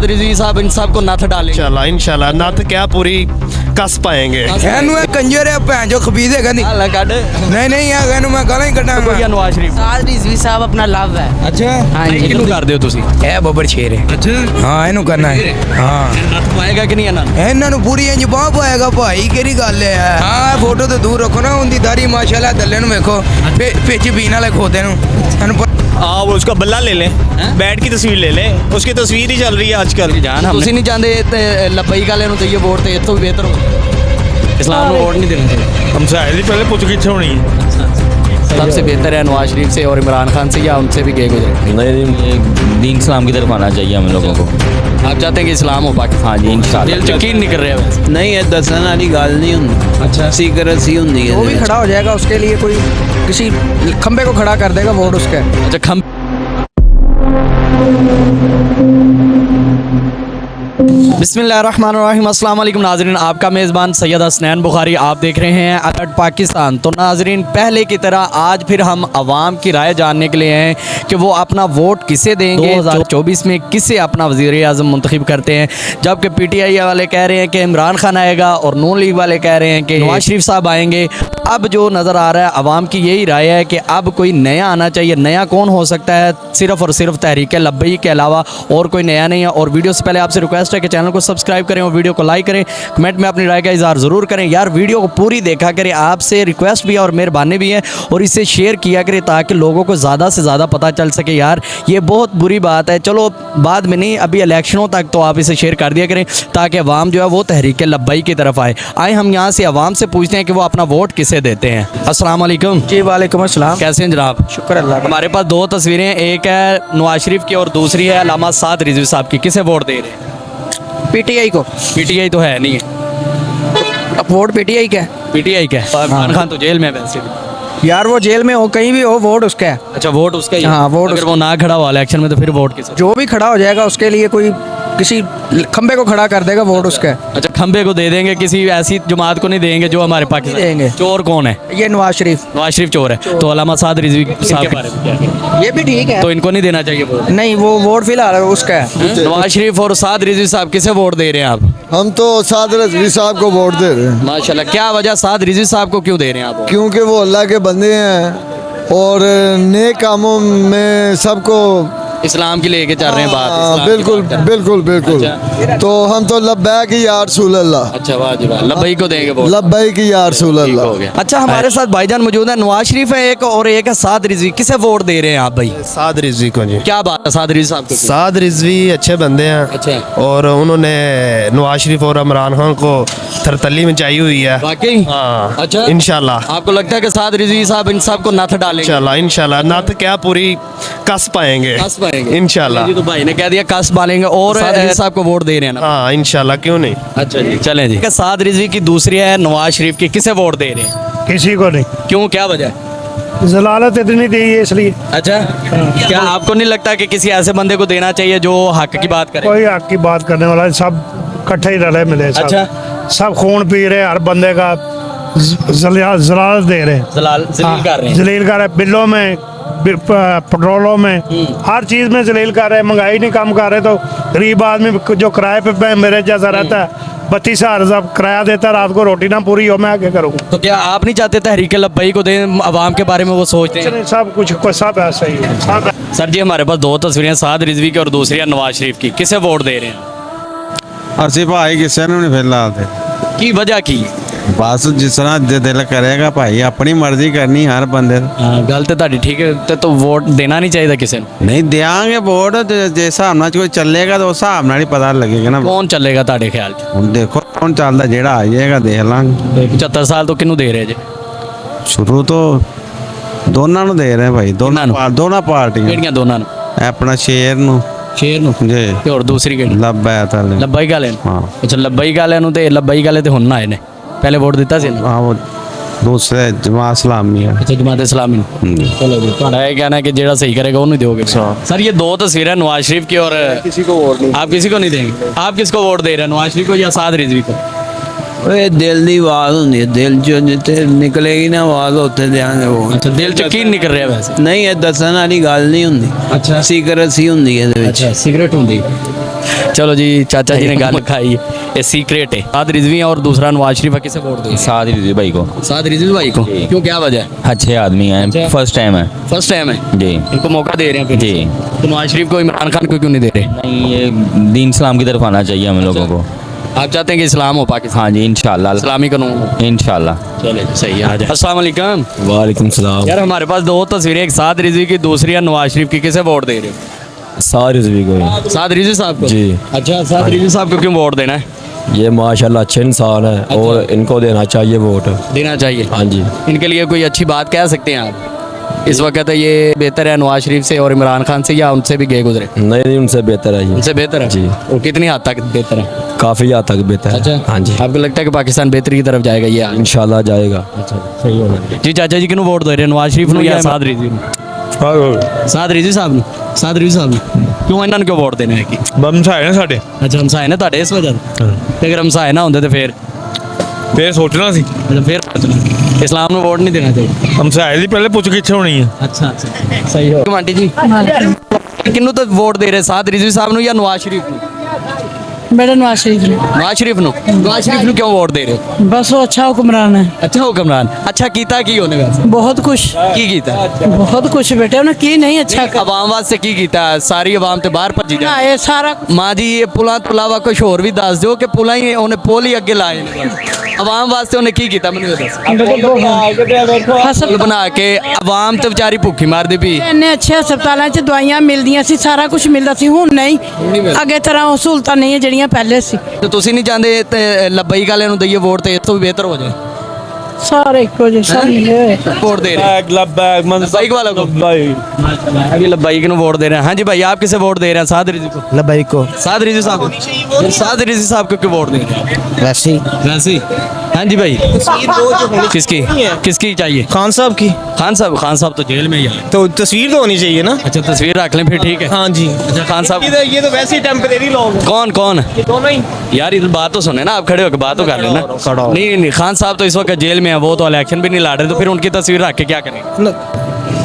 साद रिजवी साहब इन सब को नथ डालेंगे इंशाल्लाह इंशाल्लाह नथ क्या पूरी कस पाएंगे। ਇਹਨੂੰ ਇਹ ਕੰਜਰ ਹੈ ਭੈਣ ਜੋ ਖਬੀਜ਼ ਹੈਗਾ ਨਹੀਂ अल्लाह काट ਨਹੀਂ ਨਹੀਂ ਆ ਇਹਨੂੰ ਮੈਂ ਗਾਲਾਂ ਹੀ ਕੱਢਾਂਗਾ या नवाज शरीफ साद रिजवी साहब अपना लव है। ਅੱਛਾ हाँ जी किनू कर दियो तुसी ਇਹ ਬੱਬਰ ਸ਼ੇਰ ਹੈ अच्छा ਹਾਂ ਇਹਨੂੰ ਕਰਨਾ ਹੈ ਹਾਂ नथ पाएगा कि नहीं है ना ਇਹਨਾਂ ਨੂੰ ਪੂਰੀ ਇੰਜ ਬਾਹ ਪਾਏਗਾ ਭਾਈ ਕਿਹੜੀ ਗੱਲ ਹੈ ਹਾਂ ਫੋਟੋ ਤੋਂ ਦੂਰ ਰੱਖੋ ਨਾ ਉਹਦੀ ਦਾੜੀ ਮਾਸ਼ਾਅੱਲਾ ਦੱਲੇ ਨੂੰ ਵੇਖੋ ਪਿੱਛ ਪੀਣ ਵਾਲੇ ਖੋਦੇ ਨੂੰ ਸਾਨੂੰ हाँ वो उसका बल्ला ले लें, बैट की तस्वीर ले लें, उसकी तस्वीर ही चल रही है आजकल। जान हम नहीं चाहते लबई वाले ਨੂੰ चाहिए वोट ਤੇ इतो बेहतर हो इस्लाम को वोट नहीं देना चाहिए। हमसे आए थी पहले पूछ कितने होनी है। सबसे बेहतर है नवाज शरीफ से और इमरान खान से या उनसे भी गए गुजरे। नहीं दीन इस्लाम की तरफ आना चाहिए हम लोगों को। आप चाहते हैं कि इस्लाम हो पाकिस्तान? हाँ जी इंशाल्लाह। दिल यकीन नहीं कर रहे हैं नहीं है दसन वाली गल नहीं होंगी। अच्छा सीक्रेट सी होंगी है। वो भी खड़ा हो जाएगा उसके लिए कोई किसी खंबे को खड़ा कर देगा वोट उसके। अच्छा खम बिस्मिल्लाहिर्रहमानिर्रहीम अस्सलाम वालेकुम नाज़रीन, आपका मेज़बान सैयद हसनैन बुखारी, आप देख रहे हैं अलर्ट पाकिस्तान। तो नाज़रीन पहले की तरह आज फिर हम आवाम की राय जानने के लिए हैं कि वो अपना वोट किसे देंगे 2024 में, किसे अपना वज़ीर आज़म मुंतखब करते हैं। जबकि PTI वाले कह रहे हैं कि इमरान खान आएगा और नून लीग वाले कह रहे हैं कि नवाज शरीफ साहब आएंगे। अब जो नज़र आ रहा है आवाम की यही राय है कि अब कोई नया आना चाहिए। नया कौन हो सकता है? सिर्फ़ और सिर्फ तहरीक लब्बई के अलावा और कोई नया नहीं है। और वीडियो से पहले आपसे रिक्वेस्ट है कि चैनल को सब्सक्राइब करें और वीडियो को लाइक करें, कमेंट में अपनी राय का इज़हार ज़रूर करें। यार वीडियो को पूरी देखा करें, आपसे रिक्वेस्ट भी है और मेहरबानी भी है, और इसे शेयर किया करें ताकि लोगों को ज़्यादा से ज़्यादा पता चल सके। यार ये बहुत बुरी बात है, चलो बाद में नहीं, अभी इलेक्शनों तक तो आप इसे शेयर कर दिया करें ताकि अवाम जो है वो तहरीक लब्बई की तरफ आए। आए हम यहाँ से अवाम से पूछते हैं कि वो अपना वोट किसे देते हैं। अस्सलाम वालेकुम। जी वालेकुम अस्सलाम। कैसे हैं जनाब? शुक्र अल्लाह का। हमारे पास दो तस्वीरें, एक है नवाज शरीफ की और दूसरी है अल्लामा साद रिजवी साहब की। किसे वोट दे रहे हैं? PTI को। PTI तो है नहीं है। अब वोट PTI का है। PTI का है। इमरान खान तो जेल में है वैसे भी। यार वो जेल में हो कहीं भी हो वोट उसका है। अच्छा वोट उसका ही है? हाँ, वोट अगर वो ना खड़ा हुआ इलेक्शन में तो फिर वोट किसे? जो भी खड़ा हो जाएगा उसके लिए कोई किसी खंबे को खड़ा कर देगा वोट उसका है। अच्छा खंबे को दे देंगे, किसी ऐसी जमात को नहीं देंगे जो हमारे पाकिस्तान देंगे। चोर कौन है? ये नवाज शरीफ। नवाज शरीफ चोर है। तो अल्लामा साद रिजवी साहब के बारे में क्या कहें? ये भी ठीक है। तो इनको नहीं देना चाहिए वोट? नहीं वो वोट फिलहाल उसका है। नवाज शरीफ और साद रिजवी साहब किसे वोट दे रहे हैं आप? हम तो साद रिजवी साहब को वोट दे रहे हैं, माशाल्लाह। क्या वजह साद रिजवी साहब को क्यों दे रहे हैं आप? क्योंकि वो अल्लाह के बंदे हैं और नेक कामों में सबको इस्लाम की लेके चल रहे हैं बात। हाँ, इस्लाम की बिल्कुल बात कर रहे हैं। बिल्कुल बिल्कुल। अच्छा। तो हम तो लब्बैक ही या रसूल अल्लाह, अच्छा वाह जी वाह, लब्बई को देंगे वोट। लब्बैक ही या रसूल ठीक हो अल्लाह। गया। अच्छा हमारे साथ भाईजान मौजूद है, नवाज शरीफ है एक और एक है साद रिजवी। किसे वोट दे रहे हैं आप भाई? साद रिजवी को जी। क्या बात है साद रिजवी साहब को? साद रिजवी अच्छे बंदे हैं। अच्छा। और उन्होंने नवाज शरीफ और इमरान खान को थरतली में चाहिए हुई है। वाकई? हाँ अच्छा इंशाल्लाह आपको लगता है कि साद रिजवी साहब इन सब को नथ डालेंगे? इंशाल्लाह इंशाल्लाह नथ क्या पूरी कस पाएंगे कस पाएंगे इंशाल्लाह। जी, तो भाई ने कह दिया कस पालेंगे। और साद रिजवी साहब को वोट दे रहे हैं ना? हाँ इंशाल्लाह क्यों नहीं। अच्छा जी चलें जी। साद रिजवी की दूसरी है नवाज शरीफ की, किसे वोट दे रहे हैं? किसी को नहीं, क्यों, क्या वजह है? जलालत इतनी दी है इसलिए। अच्छा क्या आपको नहीं लगता कि किसी ऐसे बंदे को देना चाहिए जो हक की बात करे? कोई हक की बात करने वाला सब इकट्ठे ही रले मिले सब। अच्छा। सब खून पी रहे, हर बंदे का जलालत दे रहे, जलील कर रहे हैं। जलील कर रहे, बिलों में पेट्रोलों में हर चीज़ में जलील कर रहे। महंगाई नहीं कम कर रहे तो गरीब आदमी जो किराए पे मेरे जैसा रहता है 32,000 किराया देता है, रात को रोटी ना पूरी हो, मैं आगे करूँगा। तो क्या आप नहीं चाहते तहरीक लब्बई को दें? आवाम के बारे में वो सोचते हैं? सब कुछ सब ऐसा ही है सब। सर जी हमारे पास दो तस्वीरें, साद रिजवी की और दूसरी है नवाज शरीफ की। किसे वोट दे रहे हैं? ਅਸੀਂ ਭਾਈ ਕਿਸੇ ਨੂੰ ਨਹੀਂ ਫਿਲਹਾਲ ਤੇ की वजह की? ਬਸ ਜਿਸ ਤਰ੍ਹਾਂ ਦਿਲ ਕਰੇਗਾ ਭਾਈ, ਆਪਣੀ ਮਰਜ਼ੀ ਕਰਨੀ ਹਰ ਬੰਦੇ ਦੀ। गल तो ਤੁਹਾਡੀ ठीक है, तो वोट देना नहीं चाहिए किसी ने? ਨਹੀਂ ਦਿਆਂਗੇ ਵੋਟ ਤੇ ਜੇ ਹਿਸਾਬ ਨਾਲ ਕੋਈ ਚੱਲੇਗਾ ਤਾਂ ਉਸ ਹਿਸਾਬ ਨਾਲ ਹੀ ਪਤਾ ਲੱਗੇਗਾ ਨਾ। कौन चलेगा ਤੁਹਾਡੇ ਖਿਆਲ 'ਚ? ਹੁਣ ਦੇਖੋ ਕੌਣ ਚੱਲਦਾ, ਜਿਹੜਾ ਆ ਜਾਏਗਾ ਦੇਖ ਲਾਂਗੇ। 75 ਸਾਲ ਤੋਂ ਕਿਹਨੂੰ ਦੇ ਰਹੇ ਜੇ? ਸ਼ੁਰੂ ਤੋਂ ਦੋਨਾਂ ਨੂੰ ਦੇ ਰਹੇ ਭਾਈ, ਕਿਹਨਾਂ ਨੂੰ? ਦੋਨਾਂ ਪਾਰਟੀਆਂ। ਕਿਹੜੀਆਂ ਦੋਨਾਂ ਨੂੰ? ਆਪਣਾ ਸ਼ੇਰ ਨੂੰ ਸ਼ੇਰ ਨੂੰ ਜੀ ਤੇ ਹੋਰ ਦੂਸਰੀ ਕਿਹੜੀ? ਲੱਭਾ ਤਾਂ ਲੱਬਾਈ ਵਾਲੇ ਨੂੰ? ਹਾਂ। ਅੱਛਾ ਲੱਬਾਈ ਵਾਲਿਆਂ ਨੂੰ ਤੇ ਲੱਬਾਈ ਵਾਲੇ ਤੇ ਹੁਣ ਆਏ ਨੇ, ਪਹਿਲੇ वोट ਦਿੱਤਾ ਸੀ ਨਾ? ਹਾਂ ਉਹ ਦੂਸਰੇ ਜਮਾਤ ਇਸਲਾਮੀ ਹੈ। अच्छा जमात इस्लामी ने। चलो जी ਤੁਹਾਡਾ ਇਹ कहना है कि जेड़ा सही करेगा ਉਹਨੂੰ दोगे? सर ये दो तस्वीरें नवाज शरीफ की और किसी को वोट नहीं। आप किसी को नहीं देंगे? आप किसको वोट दे रहे हैं, नवाज शरीफ को या साद रिजवी को? ਓਏ ਦਿਲ ਦੀ ਆਵਾਜ਼ ਹੁੰਦੀ ਹੈ, ਦਿਲ ਚੋਂ ਜਿੱਥੇ ਨਿਕਲੇਗੀ ਨਾ ਆਵਾਜ਼ ਉੱਥੇ ਦਿਆਂਗੇ ਉਹ। ਅੱਛਾ ਦਿਲ ਚ ਕੀ ਨਿਕਲ ਰਿਹਾ ਵੈਸੇ? ਨਹੀਂ ਇਹ ਦੱਸਣ ਵਾਲੀ ਗੱਲ ਨਹੀਂ ਹੁੰਦੀ। ਅੱਛਾ ਸੀਕ੍ਰੇਸੀ ਹੁੰਦੀ ਹੈ ਇਹਦੇ ਵਿੱਚ। सिगरेट होंगी। चलो जी चाचा जी ने गल खाई, ये सीक्रेट है। साद रिजवी और दूसरा नवाज शरीफ, किसे वोट दो? साद रिजवी भाई को। साद रिजवी भाई को, क्यों, क्या वजह है? अच्छे आदमी हैं, फर्स्ट टाइम है फर्स्ट टाइम है जी। इनको मौका दे रहे हैं फिर जी। तो नवाज शरीफ को, इमरान खान को क्यों नहीं दे रहे? नहीं, ये दीन इस्लाम की तरफ आना चाहिए हम लोगों को। आप चाहते हैं कि इस्लाम हो पाकिस्तान? हाँ जी, इंशाल्लाह इस्लामी कानून हो। इंशाल्लाह। चले सही है, आ जाए। अस्सलाम वालेकुम। वालेकुम सलाम। यार हमारे पास दो तस्वीरें, एक साद रिजवी की, दूसरी है नवाज शरीफ की, किसे वोट दे रहे हो? साद रिजवी को। साद रिजवी साहब को? जी। अच्छा, साद रिजवी साहब को क्यों वोट देना है? ये माशाल्लाह अच्छे इंसान है और इनको देना चाहिए वोट। देना चाहिए। हाँ जी। इनके लिए कोई अच्छी बात कह सकते हैं आप? इस वक्त ये बेहतर है नवाज शरीफ से और इमरान खान से, या उनसे भी गए गुजरे? नहीं, उनसे बेहतर है ये। उनसे बेहतर है जी। और कितनी हद तक बेहतर है? काफ़ी हद तक बेहतर है। अच्छा, हाँ जी। आपको लगता है कि पाकिस्तान बेहतरी की तरफ जाएगा ये आगे? इंशाल्लाह जाएगा। अच्छा, सही होगा जी। चाचा जी किन्हों वोट दे रहे हैं, नवाज शरीफ या साद रिजवी ਨੂੰ? साद रिजवी साहब ਨੂੰ। साद रिजवी साहब ਨੂੰ ਕਿਉਂ, ਇਹਨਾਂ ਨੂੰ ਕਿਉਂ ਵੋਟ ਦੇਣੇ ਹੈ ਕਿ ਹਮਸਾਏ ਨੇ ਸਾਡੇ, ਅੱਛਾ ਹਮਸਾਏ ਨੇ ਤੁਹਾਡੇ, ਇਸ ਵਜ੍ਹਾ ਤੋਂ? ਤੇ ਅਗਰ ਹਮਸਾਏ ਨਾ ਹੁੰਦੇ ਤੇ ਫਿਰ ਫੇਰ ਸੋਚਣਾ ਸੀ ਅੱਛਾ ਫਿਰ ਸੋਚਣਾ ਇਸਲਾਮ ਨੂੰ ਵੋਟ ਨਹੀਂ ਦੇਣਾ ਚਾਹੀਦਾ। ਹਮਸਾਏ ਦੀ ਪਹਿਲੇ ਪੁੱਛ ਗਿੱਛ ਹੋਣੀ ਹੈ। ਅੱਛਾ ਅੱਛਾ ਸਹੀ ਹੋ। ਆਂਟੀ ਜੀ ਕਿਹਨੂੰ ਤਾਂ ਵੋਟ ਦੇ ਰਹੇ, ਸਾਦ ਰਿਜ਼ਵੀ ਸਾਹਿਬ ਨੂੰ ਜਾਂ ਨਵਾਜ਼ ਸ਼ਰੀਫ ਨੂੰ? बेटा नवाज शरीफ ने। नवाज शरीफ ਨੂੰ। नवाज शरीफ ਨੂੰ ਕਿਉਂ ਵੋਟ ਦੇ ਰਹੇ ਹੋ? बस वो अच्छा हुक्मरान है, ਅੱਛਾ ਹੁਕਮਰਾਨ। ਅੱਛਾ ਕੀਤਾ ਕੀ ਉਹਨੇ ਵੈਸੇ? बहुत कुछ, ਕੀ ਕੀਤਾ? बहुत कुछ बेटे उन्हें की नहीं अच्छा कर। ਆਵਾਮ ਵਾਸਤੇ ਕੀ ਕੀਤਾ? ਸਾਰੀ ਆਵਾਮ ਤੇ ਬਾਹਰ ਭੱਜੀ ना ਜਾਂਦੀ। ये सारा ਮਾਂ ਜੀ ਇਹ ਪੁਲਾਂ ਤੋਂ ਇਲਾਵਾ ਕੁਝ ਹੋਰ ਵੀ ਦੱਸ ਦਿਓ ਕਿ ਪੁਲਾਂ ਹੀ ਉਹਨੇ ਪੁਲ ਹੀ ਅੱਗੇ ਲਾਏ ਨੇ। ਆਵਾਮ ਵਾਸਤੇ ਉਹਨੇ ਕੀ ਕੀਤਾ ਮੈਨੂੰ ਇਹ ਦੱਸ। फसल ਪੁਲ ਬਣਾ ਕੇ ਆਵਾਮ ਤੇ ਵਿਚਾਰੀ ਭੁੱਖੀ ਮਰਦੀ ਪਈ। ਇੰਨੇ ਅੱਛੇ ਹਸਪਤਾਲਾਂ 'ਚ ਦਵਾਈਆਂ ਮਿਲਦੀਆਂ ਸੀ, ਸਾਰਾ ਕੁਝ ਮਿਲਦਾ ਸੀ, ਹੁਣ ਨਹੀਂ ਅੱਗੇ ਤਰ੍ਹਾਂ ਉਹ ਸਹੂਲਤਾਂ ਨਹੀਂ ਹੈ ਜਿਹੜੀਆਂ ਪਹਿਲੇ ਸੀ। ਤੇ ਤੁਸੀਂ ਨਹੀਂ ਚਾਹੁੰਦੇ ਤੇ ਲੱਭਈ ਵਾਲਿਆਂ ਨੂੰ ਦਈਏ ਵੋਟ ਤੇ ਇਸ ਤੋਂ ਵੀ ਬਿਹਤਰ ਹੋ ਜਾਏ? ਸਾਰੇ ਇੱਕੋ ਜਿਹੇ ਸਭ ਮਿਲੇ ਹੋਏ। वोट दे रहे हैं लब्बैक वालों को। अभी लब्बैक को वोट दे रहे हैं। हाँ जी भाई, आप किसे वोट दे रहे हैं? साद रिजवी को। लब्बैक को। साद रिजवी साहब को। फिर साद रिजवी साहब को क्यों वोट दे रहे हैं? वैसे ही। वैसे ही। हाँ जी भाई, किसकी किसकी चाहिए? खान साहब की। खान साहब तो जेल में ही है। तो तस्वीर तो होनी चाहिए ना। अच्छा तस्वीर रख लें फिर, ठीक है। हाँ जी। अच्छा खान साहब ये तो वैसे ही टेम्परेरी लोग। कौन कौन? ये दोनों ही। यार इधर बात तो सुने ना, आप खड़े होकर बात तो कर लेना। नहीं, खान साहब तो इस वक्त जेल में है, वो तो इलेक्शन भी नहीं लड़ रहे, तो फिर उनकी तस्वीर रख के क्या करेंगे?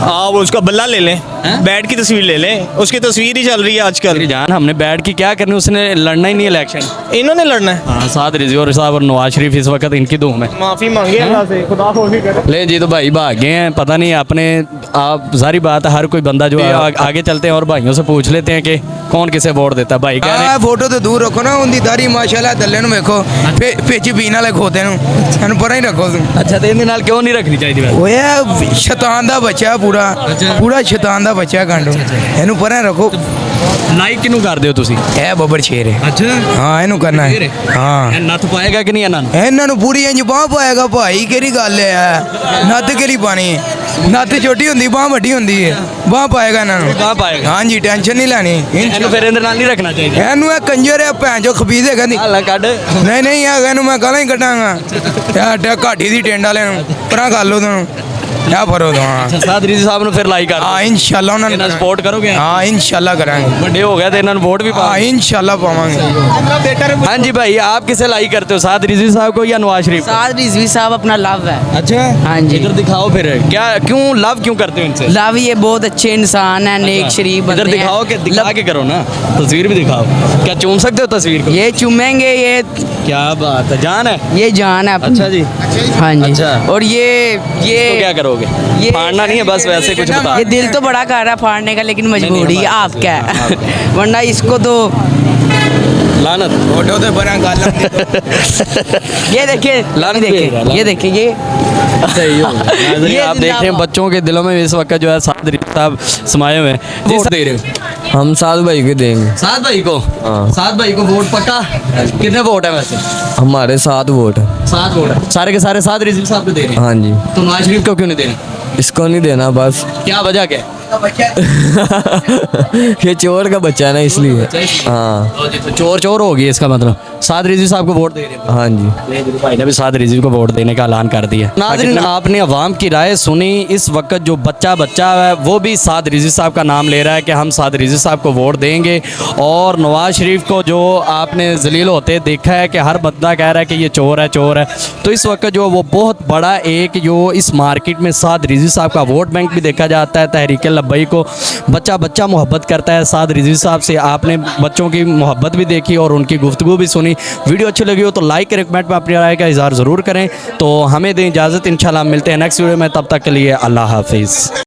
आप उसका बल्ला ले लें, बैट की तस्वीर ले लें, उसकी तस्वीर ही चल रही है आजकल। मेरी जान, हमने बैठ की क्या करनी, उसने लड़ना ही नहीं इलेक्शन। इन्होंने लड़ना है। हाँ, साद रिजवी साहब और नवाज शरीफ इस वक्त इनकी धूम है। माफी मांगे अल्लाह से, खुदा माफी करे। ले जी, तो भाई भाग गए हैं, पता नहीं आपने, आप सारी बात है, हर कोई बंदा जो है आगे चलते हैं और भाइयों से पूछ लेते हैं कि कौन किसे वोट देता है। भाई कह रहे हैं ਫੋਟੋ ਤੇ ਦੂਰ ਰੱਖੋ ਨਾ, ਉਹਦੀ ਦਾੜੀ ਮਾਸ਼ਾਅੱਲਾ ਦੱਲੇ ਨੂੰ ਵੇਖੋ, ਪਿੱਛੇ ਪੀਣ ਵਾਲੇ ਖੋਤੇ ਨੂੰ ਇਹਨੂੰ ਪਰਾਂ ਹੀ ਰੱਖੋ ਤੂੰ। अच्छा तो इनके नाल क्यों नहीं रखनी चाहिए वैसे? ਓਏ ਸ਼ੈਤਾਨ ਦਾ ਬੱਚਾ ਪੂਰਾ ਪੂਰਾ ਸ਼ੈਤਾਨ ਦਾ ਬੱਚਾ ਗਾਂਡੋ, ਇਹਨੂੰ ਪਰਾਂ ਰੱਖੋ। लाइक किनू कर दे हो तुसी? ਇਹ ਬੱਬਰ ਸ਼ੇਰ ਹੈ। अच्छा ਹਾਂ ਇਹਨੂੰ ਕਰਨਾ ਹੈ। ਹਾਂ नथ पाएगा कि नहीं इन्हां ਇਹਨਾਂ ਨੂੰ ਪੂਰੀ ਇੰਜ ਬਾਹ ਪਾਏਗਾ ਭਾਈ, ਕਿਹੜੀ ਗੱਲ ਹੈ? ਨੱਥ ਕਿਹੜੀ ਪਾਣੀ ਹੈ? ਨੱਥ ਛੋਟੀ ਹੁੰਦੀ, ਬਾਹ ਵੱਡੀ ਹੁੰਦੀ ਹੈ, ਬਾਹ ਪਾਏਗਾ ਇਹਨਾਂ ਨੂੰ। बाह पाएगा? ਹਾਂਜੀ ਟੈਨਸ਼ਨ ਨਹੀਂ ਲੈਣੀ। ਇਹਨੂੰ ਫਿਰ ਇਹਦੇ ਨਾਲ ਨਹੀਂ ਰੱਖਣਾ ਚਾਹੀਦਾ। ਇਹਨੂੰ ਇਹ ਕੰਜਰ ਹੈ ਭੈਣ ਜੋ ਖਬੀਜ਼ ਹੈਗਾ ਨਹੀਂ। ਹਾਲਾ ਕੱਢ। ਨਹੀਂ ਨਹੀਂ ਹੈਗਾ, ਇਹਨੂੰ ਮੈਂ ਗਾਲਾਂ ਹੀ ਕੱਢਾਂਗਾ। ਇਹ ਘਾਟੀ ਦੀ ਟਿੰਡ ਵਾਲੇ ਨੂੰ ਪਰਾਂ ਕਰ ਲਓ ਤੁਹਾਨੂੰ, ਇਹ ਫਰੋ ਦੋ। ਹਾਂ अच्छा साद रिजवी साहब ਨੂੰ ਫਿਰ ਲਾਈਕ ਕਰ ਹਾਂ ਇਨਸ਼ਾਅੱਲਾ ਉਹਨਾਂ ਇਹਨਾਂ ਨੂੰ ਸਪੋਰਟ ਕਰੋਗੇ? ਹਾਂ ਇਨਸ਼ਾਅੱਲਾ ਕਰਾਂਗੇ। ਵੱਡੇ ਹੋ गए तो इन्होंने वोट भी पा। ਹਾਂ ਇਨਸ਼ਾਅੱਲਾ ਪਾਵਾਂਗੇ। हाँ जी भाई, आप किसे लाइक करते हो, साद रिजवी साहब को या नवाज शरीफ? साद रिजवी साहब अपना लव है। अच्छा हाँ जी। इधर दिखाओ फिर, क्या क्यों लव क्यों करते हो इनसे? लव ये बहुत अच्छे इंसान है, नेक शरीफ इधर बंदे हैं। दिखाओ कि दिखा के करो ना, तस्वीर भी दिखाओ। क्या चूम सकते हो तस्वीर को? ये चूमेंगे, ये क्या बात है, जान है। ये जान है अपनी। अच्छा जी। हाँ जी। अच्छा। और ये तो क्या करोगे? ये- फाड़ना नहीं है, बस वैसे कुछ बता। ये दिल तो बड़ा कर रहा है फाड़ने का, लेकिन मजबूरी है आपका है। वरना इसको तो लानत। ਫੋਟੋ ਤੇ ਬਰਾਂ ਗੱਲ ये देखिए, लानत ये भी है, लानत। देखिए, ये देखिए, ये सही हो गया। नाज़रीन, ये आप देख रहे हैं जिंदाबाद। बच्चों के दिलों में इस वक्त जो है साद रिजवी साहब समाये हुए हैं। वोट दे रहे हो? हम साद भाई को देंगे। साद भाई को? साद भाई को वोट पक्का? कितने वोट है वैसे? हमारे 7 वोट। 7 वोट है, सारे के सारे साद रिजवी साहब को दे रहे हैं। हाँ जी। तो नवाज शरीफ को क्यों नहीं दे रहे? इसको नहीं देना बस। क्या वजह क्या है? ये चोर का बच्चा है ना, इसलिए। हाँ। तो चोर चोर हो गई इसका मतलब। साद रिजवी साहब को वोट दे रहे हैं? हाँ जी। भाई ने भी साद रिजवी को वोट देने का ऐलान कर दिया। नाज़रीन, आपने अवाम की राय सुनी। इस वक्त जो बच्चा है वो भी साद रिजवी साहब का नाम ले रहा है कि हम साद रिजवी साहब को वोट देंगे। और नवाज शरीफ को जो आपने जलील होते देखा है कि हर बंदा कह रहा है कि ये चोर है चोर है, तो इस वक्त जो वो बहुत बड़ा एक जो इस मार्केट में साद रिजवी साहब का वोट बैंक भी देखा जाता है। तहरीक लब्बई को बच्चा मोहब्बत करता है साद रिजवी साहब से। आपने बच्चों की मोहब्बत भी देखी और उनकी गुफ्तगू भी सुनी। वीडियो अच्छी लगी हो तो लाइक करें, कमेंट में अपनी राय का इज़हार ज़रूर करें। तो हमें दें इजाज़त, इंशाल्लाह मिलते हैं नेक्स्ट वीडियो में। तब तक के लिए अल्लाह हाफिज़।